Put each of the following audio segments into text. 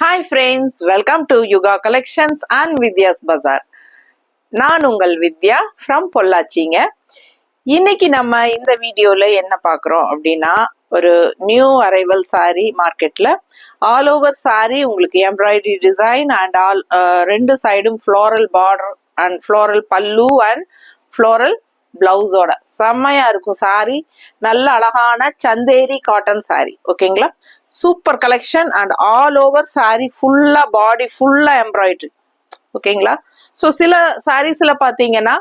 Hi friends, welcome to Yuga Collections and Vidya's Bazaar. நான் உங்கள் வித்யா from பொள்ளாச்சிங்க. இன்னைக்கு நம்ம இந்த வீடியோல என்ன பார்க்குறோம் அப்படின்னா, ஒரு நியூ அரைவல் சாரி மார்க்கெட்ல ஆல் ஓவர் சாரி உங்களுக்கு எம்ப்ராய்டரி டிசைன் அண்ட் ஆல் ரெண்டு சைடும் ஃப்ளோரல் பார்டர் அண்ட் ஃப்ளோரல் பல்லு அண்ட் ஃப்ளோரல் பிளவுஸோட செம்மையா இருக்கும் சாரி. நல்ல அழகான சந்தேரி காட்டன் சாரி. ஓகேங்களா, super collection and all over sorry ஃபுல்லா பாடி ஃபுல்லா எம்ப்ராய்டரி. ஓகேங்களா, ஸோ சில சாரீஸ்ல பாத்தீங்கன்னா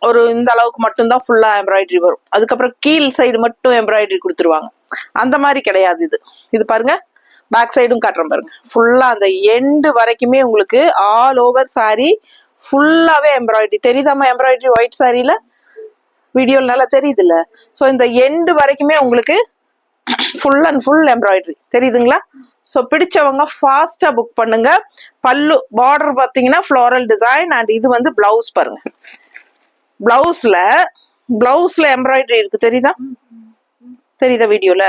ஒரு இந்த அளவுக்கு மட்டும்தான் ஃபுல்லா எம்ப்ராய்டரி வரும், அதுக்கப்புறம் கீழ் சைடு மட்டும் எம்ப்ராய்டரி கொடுத்துருவாங்க. அந்த மாதிரி கிடையாது. இது பாருங்க, பேக் சைடும் காட்டுறேன் பாருங்க. ஃபுல்லா அந்த எண்டு வரைக்குமே உங்களுக்கு ஆல் ஓவர் சாரி ஃபுல்லாவே எம்ப்ராய்டரி. தெரியுதாமா எம்ப்ராய்டரி ஒயிட் சாரியில? வீடியோல நல்லா தெரியுது இல்ல? ஸோ இந்த எண்டு வரைக்குமே உங்களுக்கு ஃபுல் அண்ட் ஃபுல் எம்ப்ராய்டரி தெரியுதுங்களா? ஸோ பிடிச்சவங்க ஃபாஸ்டா புக் பண்ணுங்க. பல்லு பார்டர் பார்த்தீங்கன்னா ஃப்ளோரல் டிசைன் அண்ட் இது வந்து பிளவுஸ் பாருங்க. பிளவுஸ்ல எம்ப்ராய்டரி இருக்கு, தெரியுதா? தெரியுதா வீடியோல?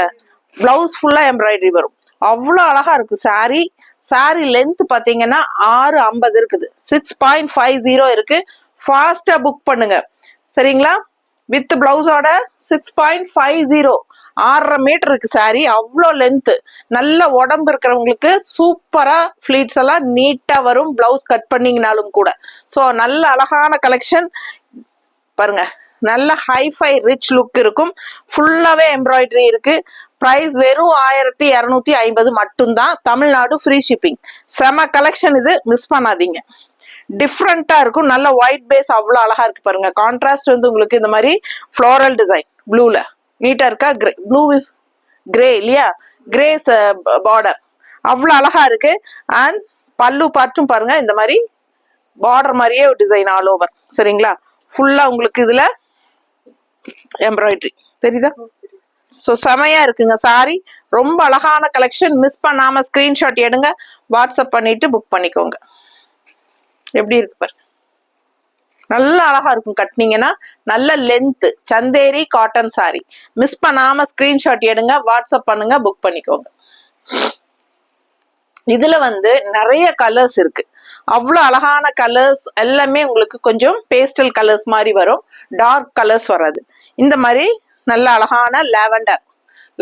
பிளவுஸ் ஃபுல்லா எம்ப்ராய்டரி வரும். அவ்வளோ அழகா இருக்கு சாரி. சாரி லென்த் பாத்தீங்கன்னா 650 இருக்குது, 6.50 இருக்கு. ஃபாஸ்டா புக் பண்ணுங்க சரிங்களா? வித் பிளவுஸோட 6.50, 6.5 மீட்டர் இருக்கு சாரி. அவ்வளோ லென்த். நல்ல உடம்பு இருக்கிறவங்களுக்கு சூப்பரா ஃபிளீட்ஸ் எல்லாம் நீட்டா வரும், பிளவுஸ் கட் பண்ணீங்கனாலும் கூட. ஸோ நல்ல அழகான கலெக்ஷன் பாருங்க. நல்ல ஹைஃபை ரிச் லுக் இருக்கும். ஃபுல்லாவே எம்ப்ராய்டரி இருக்கு. பிரைஸ் வெறும் 1250 மட்டும்தான். Tamil Nadu free shipping. செம கலெக்ஷன் இது, மிஸ் பண்ணாதீங்க. டிஃப்ரெண்டா இருக்கும். நல்ல ஒயிட் பேஸ் அவ்வளோ அழகா இருக்கு பாருங்க. கான்ட்ராஸ்ட் வந்து உங்களுக்கு இந்த மாதிரி ஃப்ளோரல் டிசைன் ப்ளூல நீட்டா இருக்கா? ப்ளூ இஸ் கிரே இல்லையா? கிரேஸ் பார்டர் அவ்வளோ அழகா இருக்கு. அண்ட் பல்லு பார்ட்டும் பாருங்க, இந்த மாதிரி பார்டர் மாதிரியே ஒரு டிசைன் ஆல் ஓவர். சரிங்களா? ஃபுல்லா உங்களுக்கு இதுல எம்ப்ராய்டரி தெரியுதா? ஸோ செமையா இருக்குங்க சாரி. ரொம்ப அழகான கலெக்ஷன். மிஸ் பண்ணாம ஸ்கிரீன்ஷாட் எடுங்க, வாட்ஸ்அப் பண்ணிட்டு புக் பண்ணிக்கோங்க. எப்படி இருக்கு பாருங்க, நல்ல அழகா இருக்கும். கட்டினீங்கன்னா நல்ல length Chanderi cotton sorry. Miss பண்ணாம ஸ்கிரீன்ஷாட் எடுங்க, வாட்ஸ்அப் பண்ணுங்க, புக் பண்ணிக்கோங்க. இதுல வந்து நிறைய கலர்ஸ் இருக்கு. அவ்வளோ அழகான கலர்ஸ் எல்லாமே உங்களுக்கு கொஞ்சம் பேஸ்டல் கலர்ஸ் மாதிரி வரும், டார்க் கலர்ஸ் வராது. இந்த மாதிரி நல்ல அழகான லாவெண்டர்,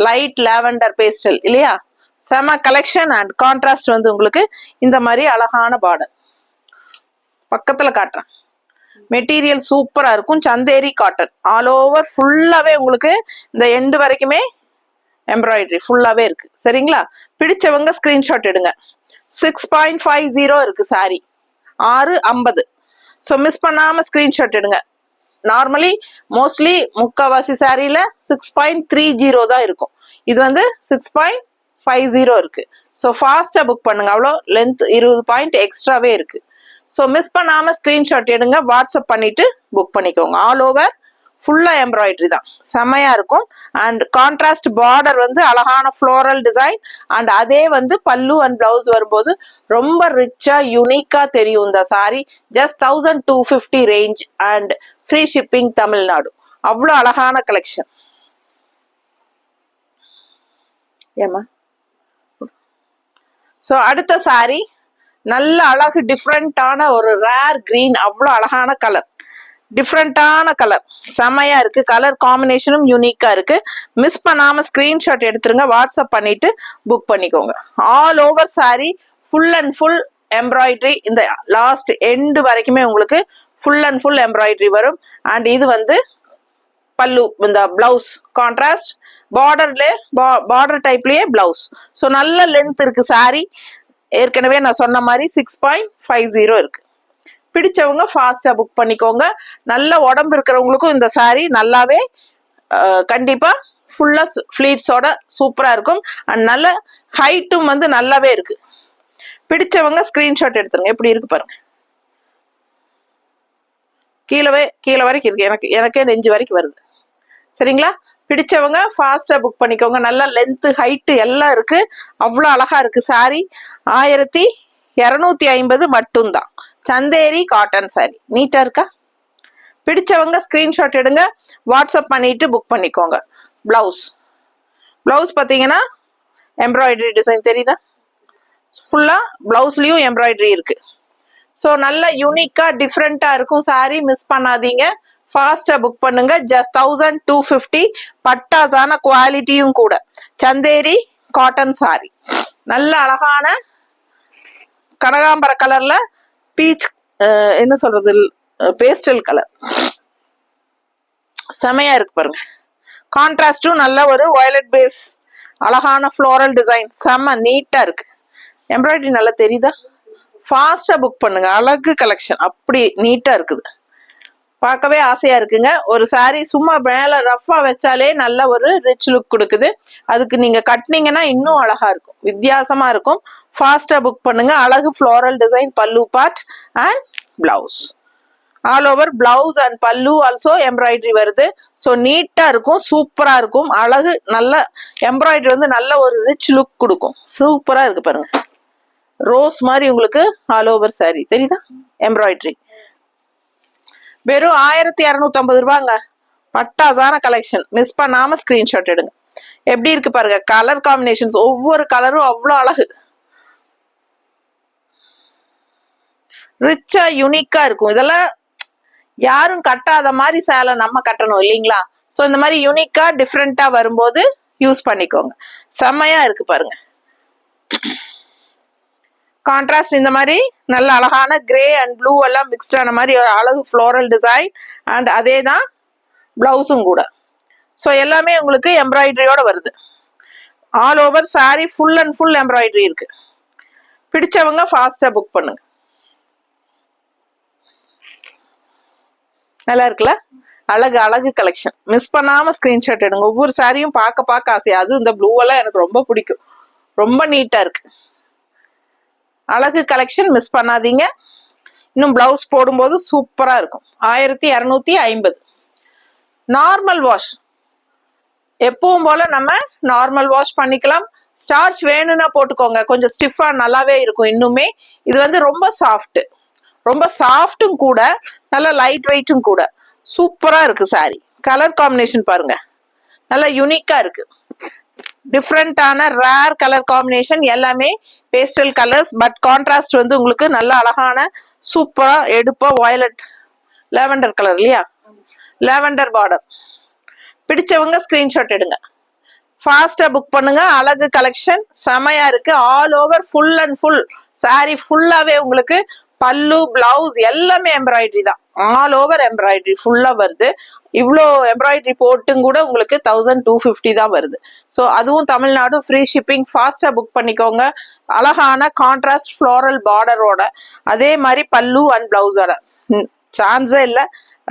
லைட் லாவெண்டர் பேஸ்டல் இல்லையா? செம கலெக்ஷன். அண்ட் கான்ட்ராஸ்ட் வந்து உங்களுக்கு இந்த மாதிரி அழகான பார்டர். பக்கத்துல காட்டுறேன். மெட்டீரியல் சூப்பரா இருக்கும். சந்தேரி காட்டன் ஆல் ஓவர் ஃபுல்லாவே உங்களுக்கு இந்த எண்டு வரைக்குமே எம்ப்ராய்டரி ஃபுல்லாவே இருக்கு. சரிங்களா? பிடிச்சவங்க ஸ்கிரீன்ஷாட் எடுங்க. 6.50 இருக்கு சாரி, 650. ஸோ மிஸ் பண்ணாம ஸ்கிரீன்ஷாட் எடுங்க. நார்மலி மோஸ்ட்லி முக்காவாசி சாரியில 6.30 தான் இருக்கும். இது வந்து 6.50 இருக்கு. ஸோ ஃபாஸ்டா புக் பண்ணுங்க. அவ்வளோ லென்த் 20 பாயிண்ட் எக்ஸ்ட்ராவே இருக்கு. ஸோ மிஸ் பண்ணாம ஸ்கிரீன்ஷாட் எடுங்க, வாட்ஸ்அப் பண்ணிட்டு புக் பண்ணிக்கோங்க. ஆல் ஓவர் ஃபுல்லா எம்ப்ராய்டரி தான், செமையா இருக்கும். அண்ட் கான்ட்ராஸ்ட் பார்டர் வந்து அழகான ஃப்ளோரல் டிசைன். அண்ட் அதே வந்து பல்லு அண்ட் பிளவுஸ் வரும்போது ரொம்ப ரிச்சா யூனிக்கா தெரியும் இந்த sorry. Just 1250 range and free shipping Tamil Nadu. அவ்வளோ அழகான கலெக்ஷன். ஏமா ஸோ அடுத்த சாரி நல்ல அழகு, டிஃப்ரெண்டான ஒரு ரேர் கிரீன். அவ்வளோ அழகான கலர், டிஃப்ரெண்டான கலர், செமையா இருக்கு. கலர் காம்பினேஷனும் யூனிக்கா இருக்கு. மிஸ் பண்ணாம ஸ்கிரீன்ஷாட் எடுத்துருங்க, வாட்ஸ்அப் பண்ணிட்டு புக் பண்ணிக்கோங்க. All over sari full and full embroidery. இந்த லாஸ்ட் எண்டு வரைக்குமே உங்களுக்கு ஃபுல் அண்ட் ஃபுல் எம்ப்ராய்டரி வரும். அண்ட் இது வந்து பல்லு, இந்த பிளவுஸ் கான்ட்ராஸ்ட் பார்டர் டைப்லயே பிளவுஸ். ஸோ நல்ல லென்த் இருக்கு சாரி. ஏற்கனவே நான் சொன்ன மாதிரி 6.50 இருக்கு. பிடிச்சவங்க ஃபாஸ்டா புக் பண்ணிக்கோங்க. நல்ல உடம்பு இருக்கிறவங்களுக்கும் இந்த சாரி நல்லாவே கண்டிப்பா ஃபுல்லா ஃபிளீட்ஸோட சூப்பரா இருக்கும். அண்ட் நல்ல ஹைட்டும் வந்து நல்லாவே இருக்கு. பிடிச்சவங்க ஸ்கிரீன்ஷாட் எடுத்துருங்க. எப்படி இருக்கு பாருங்க, கீழே வரைக்கும் இருக்கு. எனக்கே நெஞ்சு வரைக்கும் வருது. சரிங்களா? பிடிச்சவங்க ஃபாஸ்டா புக் பண்ணிக்கோங்க. நல்ல லென்த் ஹைட் எல்லாம் இருக்கு. அவ்வளோ அழகா இருக்கு சாரி. 1250 மட்டும்தான். சந்தேரி காட்டன் சாரி நீட்டா இருக்கா? பிடிச்சவங்க ஸ்கிரீன்ஷாட் எடுங்க, வாட்ஸ்அப் பண்ணிட்டு புக் பண்ணிக்கோங்க. பிளவுஸ் பாத்தீங்கன்னா எம்ப்ராய்டரி டிசைன் தெரியுதா? ஃபுல்லா பிளவுஸ்லயும் எம்ப்ராய்டரி இருக்கு. ஸோ நல்ல யூனிக்கா டிஃப்ரெண்டா இருக்கும் சாரி, மிஸ் பண்ணாதீங்க. ஃபாஸ்டா புக் பண்ணுங்க. ஜஸ்ட் 1250. பட்டாசான குவாலிட்டியும் கூட. சந்தேரி காட்டன் சாரி, நல்ல அழகான கனகாம்பர கலர்ல பீச் என்ன சொல்றது பேஸ்டல் கலர், செமையா இருக்கு பாருங்க. கான்ட்ராஸ்டும் நல்ல ஒரு வயலட் பேஸ், அழகான ஃப்ளோரல் டிசைன், செம்ம நீட்டா இருக்கு. எம்ப்ராய்டரி நல்லா தெரியுதா? ஃபாஸ்டா புக் பண்ணுங்க. அழகு கலெக்ஷன், அப்படி நீட்டா இருக்குது, பார்க்கவே ஆசையா இருக்குங்க. ஒரு சாரி சும்மா மேல ரஃபா வச்சாலே நல்ல ஒரு ரிச் லுக் கொடுக்குது. அதுக்கு நீங்க கட்டினீங்கன்னா இன்னும் அழகா இருக்கும், வித்தியாசமா இருக்கும். ஃபாஸ்டா புக் பண்ணுங்க. அழகு ஃப்ளோரல் டிசைன், பல்லு part and blouse. All over blouse and பல்லு ஆல்சோ எம்ப்ராய்டரி வருது. ஸோ நீட்டா இருக்கும், சூப்பரா இருக்கும். அழகு நல்ல எம்ப்ராய்டரி வந்து நல்ல ஒரு ரிச் லுக் கொடுக்கும். சூப்பரா இருக்கு பாருங்க. ரோஸ் மாதிரி உங்களுக்கு ஆல் ஓவர் சாரி தெரியுதா? எம்ப்ராய்டரி வெறும் 1250 ரூபாங்க. பட்டாசான கலெக்ஷன், மிஸ் பண்ணாம ஸ்கிரீன்ஷாட் எடுங்க. எப்படி இருக்கு பாருங்க கலர் காம்பினேஷன்ஸ், ஒவ்வொரு கலரும் அவ்வளோ அழகு, ரிச்சா யூனிக்கா இருக்கும். இதெல்லாம் யாரும் கட்டாத மாதிரி சேலை நம்ம கட்டணும் இல்லைங்களா? ஸோ இந்த மாதிரி யூனிக்கா டிஃப்ரெண்டா வரும்போது யூஸ் பண்ணிக்கோங்க. செம்மையா இருக்கு பாருங்க. கான்ட்ராஸ்ட் இந்த மாதிரி நல்ல அழகான கிரே அண்ட் ப்ளூ எல்லாம் மிக்ஸ்ட் ஆன மாதிரி ஒரு அழகு ஃப்ளோரல் டிசைன் அண்ட் அதே தான் பிளவுஸும் கூட. ஸோ எல்லாமே உங்களுக்கு எம்ப்ராய்டரியோட வருது. All over sari full and full embroidery இருக்கு. பிடிச்சவங்க ஃபாஸ்டா புக் பண்ணுங்க. நல்லா இருக்குல்ல? அழகு அழகு கலெக்ஷன், மிஸ் பண்ணாம ஸ்கிரீன்ஷாட் எடுங்க. ஒவ்வொரு சாரியும் பார்க்க பார்க்க ஆசையா. அது இந்த ப்ளூ எல்லாம் எனக்கு ரொம்ப பிடிக்கும், ரொம்ப நீட்டா இருக்கு. அழகு கலெக்ஷன், மிஸ் பண்ணாதீங்க. இன்னும் பிளவுஸ் போடும்போது சூப்பரா இருக்கும். 1250. நார்மல் வாஷ், எப்பவும் போல நம்ம நார்மல் வாஷ் பண்ணிக்கலாம். ஸ்டார்ச் வேணும்னா போட்டுக்கோங்க, கொஞ்சம் ஸ்டிஃபா நல்லாவே இருக்கும். இன்னுமே இது வந்து ரொம்ப சாஃப்ட், ரொம்ப சாஃப்டும் கூட, நல்ல லைட் வெயிட்டும் கூட. சூப்பரா இருக்கு சாரி. கலர் காம்பினேஷன் பாருங்க, நல்ல யூனிக்கா இருக்கு. டிஃப்ரெண்டான ரேர் கலர் காம்பினேஷன், எல்லாமே பேஸ்டல் கலர்ஸ். பட் கான்ட்ராஸ்ட் வந்து உங்களுக்கு நல்ல அழகான சூப்பரா எடுப்பா வயலட் லாவெண்டர் கலர் இல்லையா? Lavender border. பிடிச்சவங்க ஸ்கிரீன்ஷாட் எடுங்க. ஃபாஸ்டா புக் பண்ணுங்க. அழகு கலெக்ஷன் செமையா இருக்கு. All over full and full sorry ஃபுல்லாவே உங்களுக்கு பல்லு பிளவுஸ் எல்லாமே எம்ப்ராய்டரி தான். ஆல் ஓவர் எம்ப்ராய்டரி ஃபுல்லா வருது. இவ்வளோ எம்ப்ராய்டரி போட்டும் கூட உங்களுக்கு 1250 தான் வருது. ஸோ அதுவும் தமிழ்நாடு, ஃப்ரீ ஷிப்பிங். ஃபாஸ்டா புக் பண்ணிக்கோங்க. அழகான கான்ட்ராஸ்ட் ஃப்ளோரல் பார்டரோட, அதே மாதிரி பல்லு அண்ட் பிளவுஸோட, சான்ஸே இல்லை.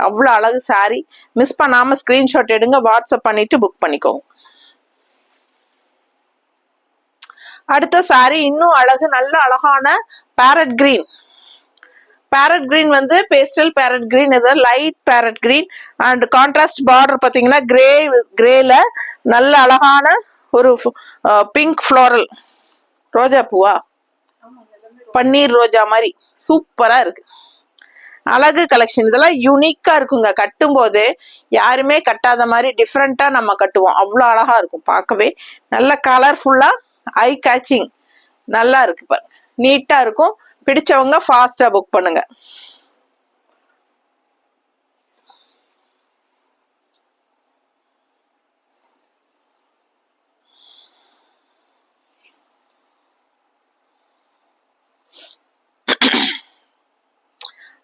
அவ்வளோ அழகு சாரி. மிஸ் பண்ணாம ஸ்கிரீன்ஷாட் எடுங்க, வாட்ஸ்அப் பண்ணிட்டு புக் பண்ணிக்கோங்க. அடுத்த சாரி இன்னும் அழகு, நல்ல அழகான பேரட் கிரீன். பேரட் கிரீன் வந்து பேஸ்டல் பேரட் கிரீன், இது light farad green and contrast border பார்த்தீங்கன்னா கிரேல நல்ல அழகான ஒரு பிங்க் ஃப்ளோரல் ரோஜா பூவா, பன்னீர் ரோஜா மாதிரி சூப்பரா இருக்கு. அழகு கலெக்ஷன், இதெல்லாம் யூனிக்கா இருக்குங்க. கட்டும் போது யாருமே கட்டாத மாதிரி டிஃப்ரெண்டா நம்ம கட்டுவோம். அவ்வளோ அழகா இருக்கும் பார்க்கவே. நல்ல கலர்ஃபுல்லா, ஐ கேச்சிங், நல்லா இருக்கு பாருங்க, நீட்டா இருக்கும். பிடிச்சவங்க ஃபாஸ்டா புக் பண்ணுங்க.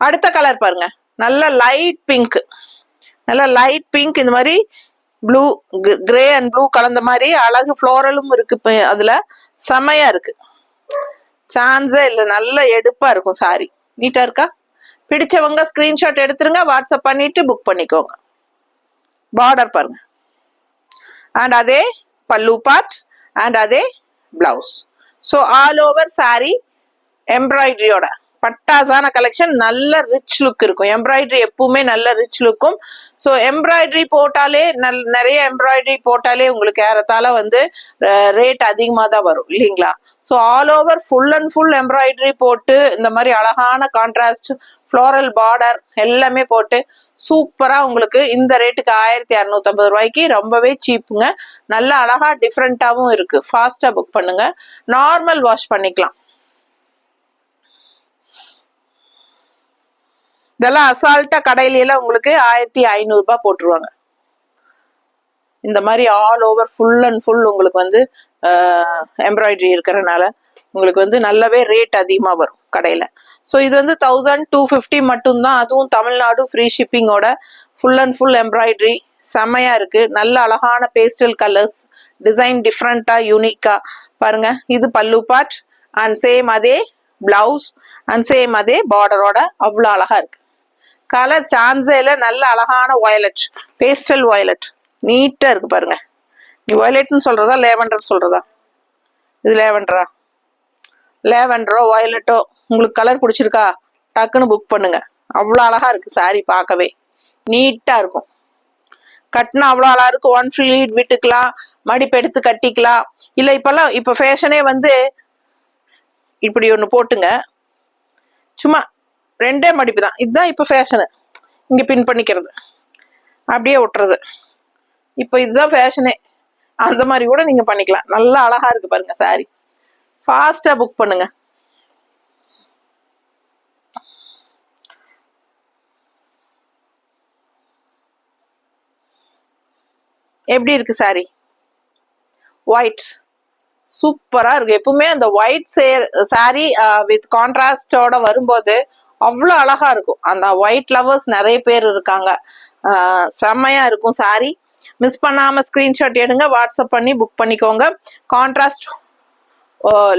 அடுத்த கலர் பாருங்க, நல்ல லைட் பிங்க், நல்ல லைட் பிங்க். இந்த மாதிரி ப்ளூ, கிரே அண்ட் ப்ளூ கலந்த மாதிரி அழகு ஃப்ளோரலும் இருக்கு. அதுல செமையா இருக்கு, சான்ஸே இல்லை. நல்ல எடுப்பா இருக்கும் சாரி, நீட்டா இருக்கா? பிடிச்சவங்க ஸ்கிரீன்ஷாட் எடுத்துருங்க, வாட்ஸ்அப் பண்ணிட்டு புக் பண்ணிக்கோங்க. பார்டர் பாருங்க அண்ட் அதே பல்லு பார்ட் அண்ட் அதே blouse. So all over sari எம்ப்ராய்டரியோட பட்டாசான கலெக்ஷன். நல்ல ரிச் லுக் இருக்கும். எம்ப்ராய்டரி எப்பவுமே நல்ல ரிச் லுக்கும். ஸோ எம்ப்ராய்டரி போட்டாலே நிறைய எம்ப்ராய்டரி போட்டாலே உங்களுக்கு ஏறத்தால வந்து ரேட் அதிகமாக தான் வரும் இல்லைங்களா? So all over full and full embroidery போட்டு இந்த மாதிரி அழகான கான்ட்ராஸ்ட் ஃப்ளோரல் பார்டர் எல்லாமே போட்டு சூப்பரா உங்களுக்கு இந்த ரேட்டுக்கு 1250 ரூபாய்க்கு ரொம்பவே சீப்புங்க. நல்ல அழகா டிஃப்ரெண்டாவும் இருக்கு. ஃபாஸ்டா புக் பண்ணுங்க. நார்மல் வாஷ் பண்ணிக்கலாம். இதெல்லாம் அசால்ட்டா கடையில எல்லாம் உங்களுக்கு 1500 ரூபாய் போட்டுருவாங்க. இந்த மாதிரி all over full and full உங்களுக்கு வந்து எம்ப்ராய்டரி இருக்கிறனால உங்களுக்கு வந்து நல்லாவே ரேட் அதிகமாக வரும் கடையில். ஸோ இது வந்து 1250 மட்டும்தான். அதுவும் தமிழ்நாடு ஃப்ரீ ஷிப்பிங்கோட ஃபுல் அண்ட் ஃபுல் எம்ப்ராய்டரி செம்மையா இருக்கு. நல்ல அழகான பேஸ்டல் கலர்ஸ், டிசைன் டிஃப்ரெண்டா யூனிக்கா பாருங்க. இது பல்லு பார்ட் அண்ட் சேம் அதே பிளவுஸ் அண்ட் சேம் அதே பார்டரோட அவ்வளோ அழகா இருக்கு. கலர் சான்ஸேல நல்ல அழகான வயலட், பேஸ்டல் வயலட் நீட்டா இருக்கு பாருங்க. நீ வயலட்னு சொல்றதா லேவண்டர் சொல்றதா? இது லேவண்டரா? லேவண்டரோ வயலட்டோ உங்களுக்கு கலர் பிடிச்சிருக்கா டக்குன்னு புக் பண்ணுங்க. அவ்வளோ அழகா இருக்கு சாரி, பார்க்கவே நீட்டா இருக்கும். கட்டினா அவ்வளோ அழகா இருக்கு. ஒன் ஃப்ளீட் விட்டுக்கலாம், மடிப்பு எடுத்து கட்டிக்கலாம். இல்லை இப்பெல்லாம் இப்போ ஃபேஷனே வந்து இப்படி ஒன்று போட்டுங்க, சும்மா 2 மடிப்பு தான். இதுதான் இப்போ ஃபேஷனு. இங்கே பின் பண்ணிக்கிறது, அப்படியே ஒட்டுறது. இப்போ இதுதான் ஃபேஷனே. அந்த மாதிரி கூட நீங்க பண்ணிக்கலாம். நல்லா அழகா இருக்கு பாருங்க சாரி. ஃபாஸ்டா புக் பண்ணுங்க. எப்படி இருக்கு சாரி? ஒயிட் சூப்பரா இருக்கு. எப்பவுமே அந்த ஒயிட் சாரி வித் கான்ட்ராஸ்டோட வரும்போது அவ்வளோ அழகா இருக்கும். அந்த ஒயிட் லவர்ஸ் நிறைய பேர் இருக்காங்க. செம்மையா இருக்கும் சாரி. மிஸ் பண்ணாம ஸ்கிரீன்ஷாட் எடுங்க, வாட்ஸ்அப் பண்ணி புக் பண்ணிக்கோங்க. கான்ட்ராஸ்ட்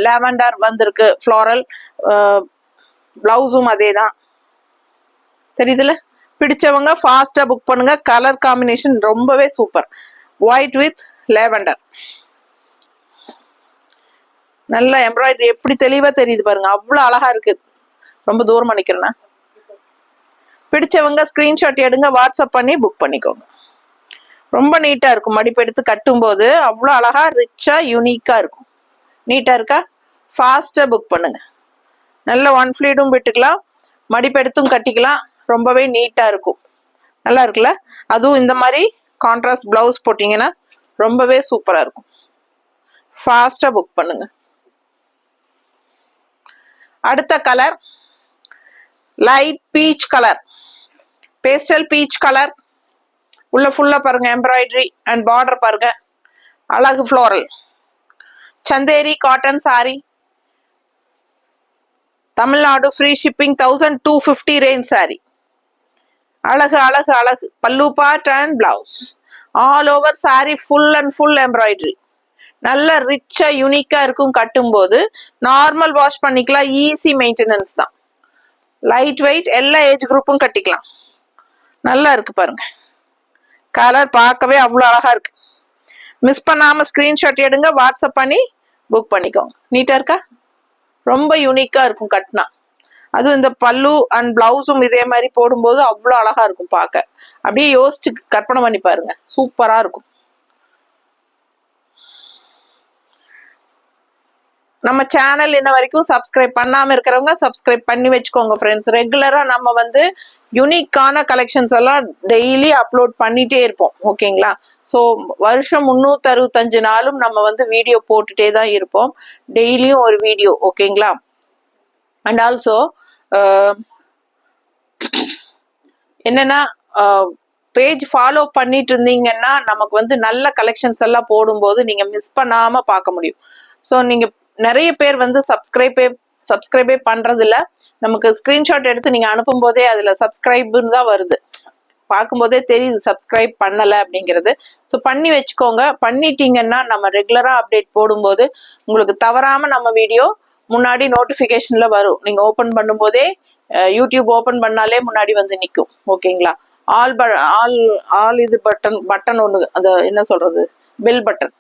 லாவெண்டர் வந்திருக்கு, ஃப்ளோரல் பிளவுஸும் அதே தான் தெரியுதுல. பிடிச்சவங்க ஃபாஸ்டா புக் பண்ணுங்க. கலர் காம்பினேஷன் ரொம்பவே சூப்பர். ஒயிட் வித் லாவெண்டர், நல்ல எம்ப்ராய்டரி எப்படி தெளிவா தெரியுது பாருங்க. அவ்வளவு அழகா இருக்கு. ரொம்ப தூரமா நிக்கிறேன்னா. பிடிச்சவங்க ஸ்கிரீன்ஷாட் எடுங்க, வாட்ஸ்அப் பண்ணி புக் பண்ணிக்கோங்க. ரொம்ப நீட்டா இருக்கும். மடிப்பு எடுத்து கட்டும் போது அவ்வளோ அழகா ரிச்சா யூனிக்கா இருக்கும். நீட்டா இருக்கா? ஃபாஸ்டா புக் பண்ணுங்க. நல்ல ஒன் ஃப்ளீடும் விட்டுக்கலாம், மடிப்பு எடுத்தும் கட்டிக்கலாம். ரொம்பவே நீட்டா இருக்கும். நல்லா இருக்குல்ல? அதுவும் இந்த மாதிரி கான்ட்ராஸ்ட் பிளவுஸ் போட்டீங்கன்னா ரொம்பவே சூப்பரா இருக்கும். ஃபாஸ்டா புக் பண்ணுங்க. அடுத்த colour light peach colour, pastel peach colour. உள்ள ஃபுல்லா பாருங்க எம்ப்ராய்டரி அண்ட் பார்டர் பாருங்க. அழகு floral Chanderi cotton sorry. Tamil Nadu free shipping 1250 range sorry. அழகு அழகு அழகு. பல்லு part and blouse all over sari full and full embroidery. நல்ல ரிச்சா யூனிக்கா இருக்கும். கட்டும் போது நார்மல் வாஷ் பண்ணிக்கலாம். ஈஸி மெயின்டெனன்ஸ் தான். லைட் வெயிட், எல்லா ஏஜ் குரூப்பும் கட்டிக்கலாம். நல்லா இருக்கு பாருங்க. கலர் பார்க்கவே அவ்வளோ அழகா இருக்கு. மிஸ் பண்ணாம ஸ்கிரீன்ஷாட் எடுங்க, வாட்ஸ்அப் பண்ணி புக் பண்ணிக்கோங்க. நீட்டா இருக்கா? ரொம்ப யூனிக்கா இருக்கும் கட்டினா. அதுவும் இந்த பல்லு அண்ட் பிளவுஸும் இதே மாதிரி போடும்போது அவ்வளோ அழகா இருக்கும் பார்க்க. அப்படியே யோசிச்சு கற்பனை பண்ணி பாருங்க, சூப்பரா இருக்கும். நம்ம சேனல் இன்ன வரைக்கும் சப்ஸ்கிரைப் பண்ணாம இருக்கிறவங்க சப்ஸ்கிரைப் பண்ணி வச்சுக்கோங்க ஃப்ரெண்ட்ஸ். ரெகுலரா நம்ம வந்து யூனிக்கான கலெக்ஷன்ஸ் எல்லாம் டெய்லி அப்லோட் பண்ணிட்டே இருப்போம். ஓகேங்களா? ஸோ வருஷம் 365 நாளும் நம்ம வந்து வீடியோ போட்டுட்டே தான் இருப்போம். டெய்லியும் ஒரு வீடியோ. ஓகேங்களா? அண்ட் ஆல்சோ என்னன்னா பேஜ் ஃபாலோ பண்ணிட்டு இருந்தீங்கன்னா நமக்கு வந்து நல்ல கலெக்ஷன்ஸ் எல்லாம் போடும்போது நீங்க மிஸ் பண்ணாம பார்க்க முடியும். ஸோ நீங்க நிறைய பேர் வந்து சப்ஸ்கிரைபே பண்றது இல்ல. நமக்கு ஸ்கிரீன்ஷாட் எடுத்து நீங்க அனுப்பும் போதே அதுல சப்ஸ்கிரைப்னு தான் வருது. பார்க்கும்போதே தெரியுது சப்ஸ்கிரைப் பண்ணல அப்படிங்கிறது. ஸோ பண்ணி வச்சுக்கோங்க. பண்ணிட்டீங்கன்னா நம்ம ரெகுலரா அப்டேட் போடும்போது உங்களுக்கு தவறாம நம்ம வீடியோ முன்னாடி நோட்டிபிகேஷன்ல வரும். நீங்க ஓபன் பண்ணும் போதே யூடியூப் ஓபன் பண்ணாலே முன்னாடி வந்து நிற்கும். ஓகேங்களா? ஆல் இது பட்டன் ஒன்று, அது என்ன சொல்றது, பெல் பட்டன்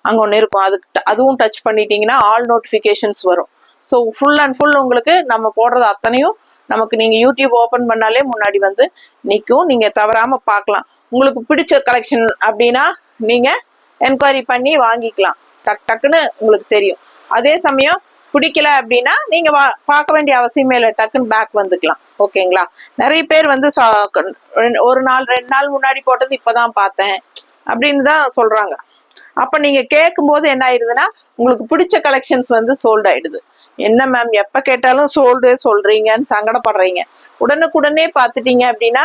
அங்கே ஒன்று இருக்கும். அதுவும் டச் பண்ணிட்டீங்கன்னா ஆல் நோட்டிஃபிகேஷன்ஸ் வரும். ஸோ ஃபுல் அண்ட் ஃபுல் உங்களுக்கு நம்ம போடுறது அத்தனையும் நமக்கு நீங்க யூடியூப் ஓபன் பண்ணாலே முன்னாடி வந்து நிற்கும். நீங்க தவறாம பார்க்கலாம். உங்களுக்கு பிடிச்ச கலெக்ஷன் அப்படின்னா நீங்க என்கொயரி பண்ணி வாங்கிக்கலாம். டக்குன்னு உங்களுக்கு தெரியும். அதே சமயம் பிடிக்கல அப்படின்னா நீங்க பார்க்க வேண்டிய அவசியமே இல்லை. டக்குன்னு பேக் வந்துக்கலாம். ஓகேங்களா? நிறைய பேர் வந்து ஒரு நாள் 2 நாள் முன்னாடி போட்டது இப்பதான் பார்த்தேன் அப்படின்னு தான் சொல்றாங்க. அப்போ நீங்கள் கேட்கும்போது என்ன ஆயிடுதுன்னா உங்களுக்கு பிடிச்ச கலெக்ஷன்ஸ் வந்து சோல்ட் ஆயிடுது. என்ன மேம் எப்போ கேட்டாலும் சோல்டு சொல்கிறீங்கன்னு சங்கடப்படுறீங்க. உடனுக்குடனே பார்த்துட்டீங்க அப்படின்னா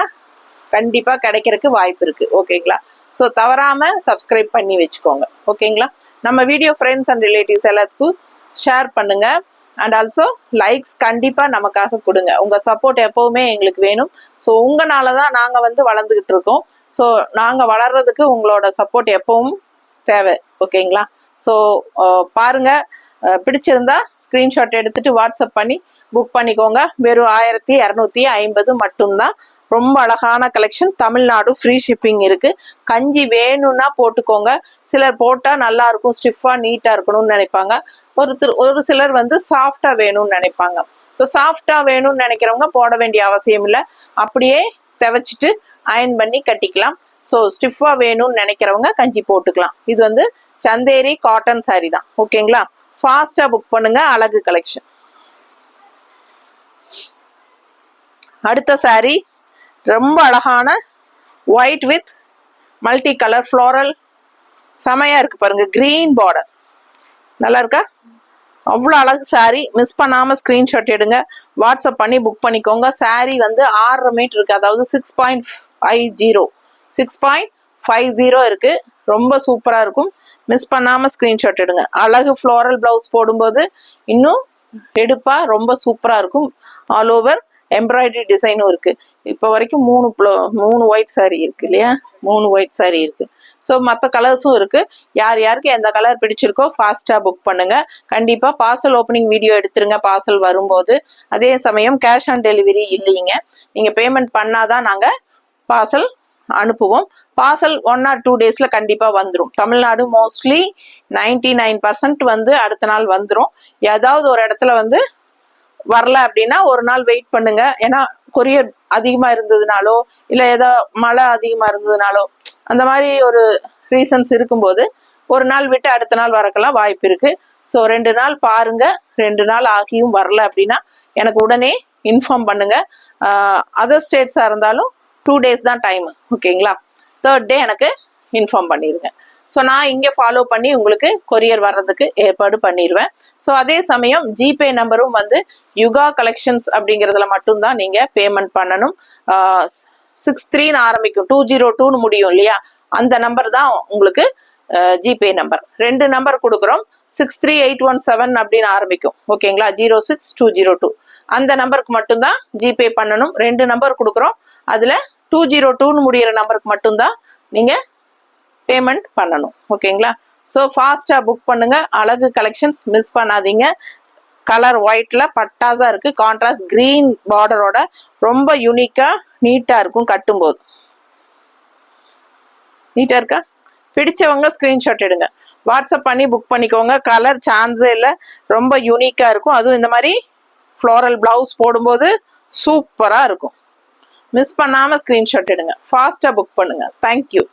கண்டிப்பாக கிடைக்கிறதுக்கு வாய்ப்பு இருக்குது. ஓகேங்களா? ஸோ தவறாமல் சப்ஸ்கிரைப் பண்ணி வச்சுக்கோங்க. ஓகேங்களா? நம்ம வீடியோ ஃப்ரெண்ட்ஸ் அண்ட் ரிலேட்டிவ்ஸ் எல்லாத்துக்கும் ஷேர் பண்ணுங்கள். அண்ட் ஆல்சோ லைக்ஸ் கண்டிப்பாக நமக்காக கொடுங்க. உங்கள் சப்போர்ட் எப்போவுமே எங்களுக்கு வேணும். ஸோ உங்களால தான் நாங்கள் வந்து வளர்ந்துக்கிட்டு இருக்கோம். ஸோ நாங்கள் வளர்றதுக்கு உங்களோட சப்போர்ட் எப்பவும் தேவை. ஓகேங்களா? ஸோ பாருங்கள், பிடிச்சிருந்தா ஸ்க்ரீன்ஷாட் எடுத்துகிட்டு வாட்ஸ்அப் பண்ணி புக் பண்ணிக்கோங்க. வெறும் 1250 மட்டும்தான். ரொம்ப அழகான கலெக்ஷன். தமிழ்நாடு ஃப்ரீ ஷிப்பிங் இருக்குது. கஞ்சி வேணும்னா போட்டுக்கோங்க. சிலர் போட்டால் நல்லா இருக்கும், ஸ்டிஃபாக நீட்டாக இருக்கணும்னு நினைப்பாங்க. ஒரு சிலர் வந்து சாஃப்டாக வேணும்னு நினைப்பாங்க. ஸோ சாஃப்டாக வேணும்னு நினைக்கிறவங்க போட வேண்டிய அவசியம் இல்லை. அப்படியே துவைச்சிட்டு அயன் பண்ணி கட்டிக்கலாம். ஸோ ஸ்டிஃபாக வேணும்னு நினைக்கிறவங்க கஞ்சி போட்டுக்கலாம். இது வந்து சந்தேரி காட்டன் சாரி தான். ஓகேங்களா? ஃபாஸ்ட்டாக புக் பண்ணுங்க. அழகு கலெக்ஷன். அடுத்த சாரி ரொம்ப அழகான white with multi colour floral, செமையா இருக்கு பாருங்க. கிரீன் பார்டர் நல்லா இருக்கா? அவ்வளோ அழகு சாரி. மிஸ் பண்ணாமல் ஸ்க்ரீன்ஷாட் எடுங்க, வாட்ஸ்அப் பண்ணி புக் பண்ணிக்கோங்க. சாரி வந்து 6.5 மீட்டர் இருக்குது, அதாவது 6.50 இருக்குது. ரொம்ப சூப்பராக இருக்கும். மிஸ் பண்ணாமல் ஸ்க்ரீன்ஷாட் எடுங்க. அழகு ஃப்ளோரல் ப்ளவுஸ் போடும்போது இன்னும் எடுப்பாக ரொம்ப சூப்பராக இருக்கும். ஆல் ஓவர் எம்ப்ராய்டரி டிசைனும் இருக்குது. இப்போ வரைக்கும் 3 ஒயிட் சாரி இருக்குது இல்லையா? 3 ஒயிட் சாரி இருக்குது. ஸோ மற்ற கலர்ஸும் இருக்குது. யார் யாருக்கு எந்த கலர் பிடிச்சிருக்கோ ஃபாஸ்ட்டாக புக் பண்ணுங்கள். கண்டிப்பாக பார்சல் ஓப்பனிங் வீடியோ எடுத்துருங்க பார்சல் வரும்போது. அதே சமயம் கேஷ் ஆன் டெலிவரி இல்லைங்க. நீங்கள் பேமெண்ட் பண்ணாதான் நாங்கள் பார்சல் அனுப்புவோம். பார்சல் 1 or 2 டேஸில் கண்டிப்பாக வந்துடும். தமிழ்நாடு மோஸ்ட்லி 99% வந்து அடுத்த நாள் வந்துடும். ஏதாவது ஒரு இடத்துல வந்து வரல அப்படின்னா ஒரு நாள் வெயிட் பண்ணுங்க. ஏன்னா கொரியர் அதிகமா இருந்ததுனாலோ இல்லை ஏதோ மழை அதிகமா இருந்ததுனாலோ அந்த மாதிரி ஒரு ரீசன்ஸ் இருக்கும்போது ஒரு நாள் விட்டு அடுத்த நாள் வரக்கெல்லாம் வாய்ப்பு இருக்கு. ஸோ 2 நாள் பாருங்க. 2 நாள் ஆகியும் வரல அப்படின்னா எனக்கு உடனே இன்ஃபார்ம் பண்ணுங்க. அதர் ஸ்டேட்ஸாக இருந்தாலும் 2 டேஸ் தான் டைம். ஓகேங்களா? 3rd டே எனக்கு இன்ஃபார்ம் பண்ணிடுங்க. ஸோ நான் இங்கே ஃபாலோ பண்ணி உங்களுக்கு கொரியர் வர்றதுக்கு ஏற்பாடு பண்ணிடுவேன். ஸோ அதே சமயம் ஜிபே நம்பரும் வந்து யுகா கலெக்ஷன்ஸ் அப்படிங்கிறதுல மட்டும்தான் நீங்கள் பேமெண்ட் பண்ணணும். 63 ஆரம்பிக்கும், 202 முடியும் இல்லையா? அந்த நம்பர் தான் உங்களுக்கு ஜிபே நம்பர். 2 நம்பர் கொடுக்குறோம். 63817 அப்படின்னு ஆரம்பிக்கும். ஓகேங்களா? 06202 அந்த நம்பருக்கு மட்டும்தான் ஜிபே பண்ணணும். 2 நம்பர் கொடுக்குறோம். அதில் 202 முடிகிற நம்பருக்கு மட்டும்தான் நீங்கள் பேமெண்ட் பண்ணணும். ஓகேங்களா? ஸோ ஃபாஸ்ட்டாக புக் பண்ணுங்க. அழகு கலெக்ஷன்ஸ் மிஸ் பண்ணாதீங்க. கலர் ஒயிட்ல பட்டாஸா இருக்கு. கான்ட்ராஸ்ட் கிரீன் பார்டரோட ரொம்ப யூனிக்கா நீட்டா இருக்கும். கட்டும்போது நீட்டா இருக்கா? பிடிச்சவங்க ஸ்கிரீன்ஷாட் எடுங்க, வாட்ஸ்அப் பண்ணி புக் பண்ணிக்கோங்க. கலர் சான்ஸே இல்லை, ரொம்ப யூனிக்கா இருக்கும். அதுவும் இந்த மாதிரி ஃப்ளோரல் பிளவுஸ் போடும்போது சூப்பரா இருக்கும். மிஸ் பண்ணாம ஸ்கிரீன்ஷாட் எடுங்க, ஃபாஸ்டா புக் பண்ணுங்க. தேங்க்யூ.